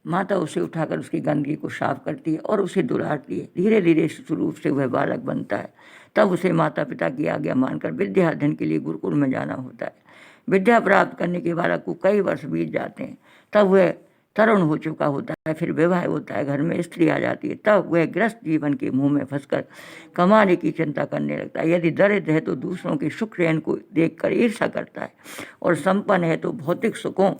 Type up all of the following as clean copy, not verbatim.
माता उसे उठाकर उसकी गंदगी को साफ करती है और उसे दुलारती है। धीरे धीरे शिशु रूप से वह बालक बनता है। तब उसे माता पिता की आज्ञा मानकर विद्या अध्ययन के लिए गुरुकुल में जाना होता है। विद्या प्राप्त करने के बालक को कई वर्ष बीत जाते हैं। तब वह तरुण हो चुका होता है। फिर विवाह होता है, घर में स्त्री आ जाती है। तब वह ग्रस्त जीवन के मुंह में फंसकर कमाने की चिंता करने लगता है। यदि दरिद्र है तो दूसरों के सुख चैन को देखकर ईर्ष्या करता है, और संपन्न है तो भौतिक सुखों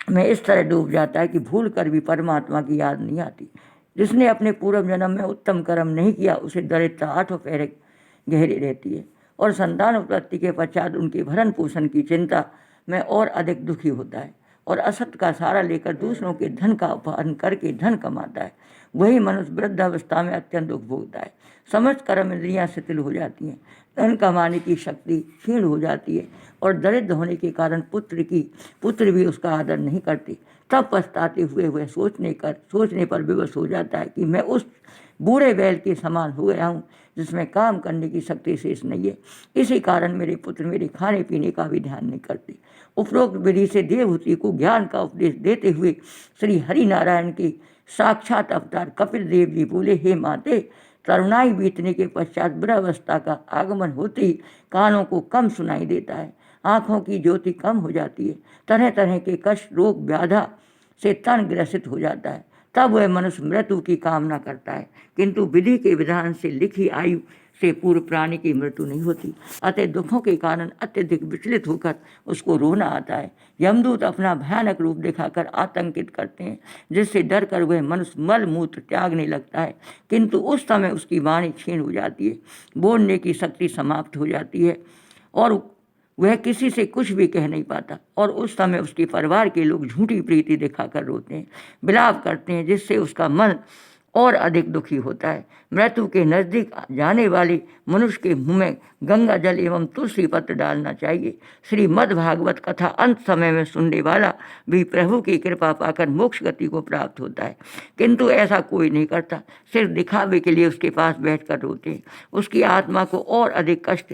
में इस तरह डूब जाता है कि भूल कर भी परमात्मा की याद नहीं आती। जिसने अपने पूर्व जन्म में उत्तम कर्म नहीं किया उसे दरिद्रता आठों पहरे गहरी रहती है, और संतान उत्पत्ति के पश्चात उनके भरण पोषण की चिंता में और अधिक दुखी होता है, और असत का सहारा लेकर दूसरों के धन का अपहरण करके धन कमाता है। वही मनुष्य वृद्धावस्था में अत्यंत दुख भोगता है। समस्त कर्म इंद्रियां शिथिल हो जाती हैं, धन कमाने की शक्ति क्षीण हो जाती है, और दरिद्र होने के कारण पुत्र भी उसका आदर नहीं करते। तब पछताते हुए वह सोचने पर विवश हो जाता है कि मैं उस बूढ़े बैल के समान हो गया हूँ जिसमें काम करने की शक्ति शेष नहीं है। इसी कारण मेरे पुत्र मेरे खाने पीने का भी ध्यान नहीं करते। उपरोक्त विधि से देवहूति को ज्ञान का उपदेश देते हुए श्री हरि नारायण के साक्षात अवतार कपिल देव जी बोले, हे माते, तरुणाई बीतने के पश्चात वृद्धावस्था का आगमन होते ही कानों को कम सुनाई देता है, आँखों की ज्योति कम हो जाती है, तरह तरह के कष्ट रोग व्याधा से तन ग्रसित हो जाता है। तब वह मनुष्य मृत्यु की कामना करता है, किंतु विधि के विधान से लिखी आयु से पूर्व प्राणी की मृत्यु नहीं होती। अतः दुखों के कारण अत्यधिक विचलित होकर उसको रोना आता है। यमदूत अपना भयानक रूप दिखाकर आतंकित करते हैं, जिससे डर कर वह मनुष्य मल मूत्र त्यागने लगता है, किंतु उस समय उसकी वाणी क्षीण हो जाती है, बोलने की शक्ति समाप्त हो जाती है, और वह किसी से कुछ भी कह नहीं पाता। और उस समय उसके परिवार के लोग झूठी प्रीति दिखाकर रोते हैं, विलाप करते हैं, जिससे उसका मन और अधिक दुखी होता है। मृत्यु के नज़दीक जाने वाले मनुष्य के मुँह में गंगा जल एवं तुलसी पत्र डालना चाहिए। श्रीमद् भागवत कथा अंत समय में सुनने वाला भी प्रभु की कृपा पाकर मोक्ष गति को प्राप्त होता है, किंतु ऐसा कोई नहीं करता। सिर्फ दिखावे के लिए उसके पास बैठकर रोते हैं, उसकी आत्मा को और अधिक कष्ट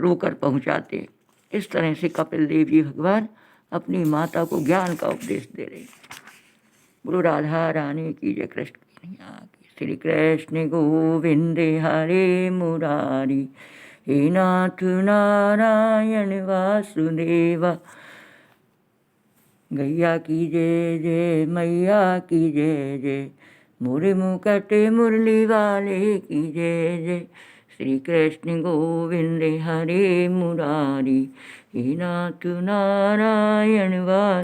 रोकर पहुँचाते हैं। इस तरह से कपिल देव जी भगवान अपनी माता को ज्ञान का उपदेश दे रहे हैं। गुरु राधा रानी की जय। कृष्ण की श्री कृष्ण गोविंद हरे मुरारी, हे नाथ नारायण वासुदेवा। गैया की जय जय, मैया की जय जय, मोरे मुकुट मुरली वाले की जय जय। श्री कृष्ण गोविंद हरे मुरारी, हे नाथ नारायण वासुदेवा।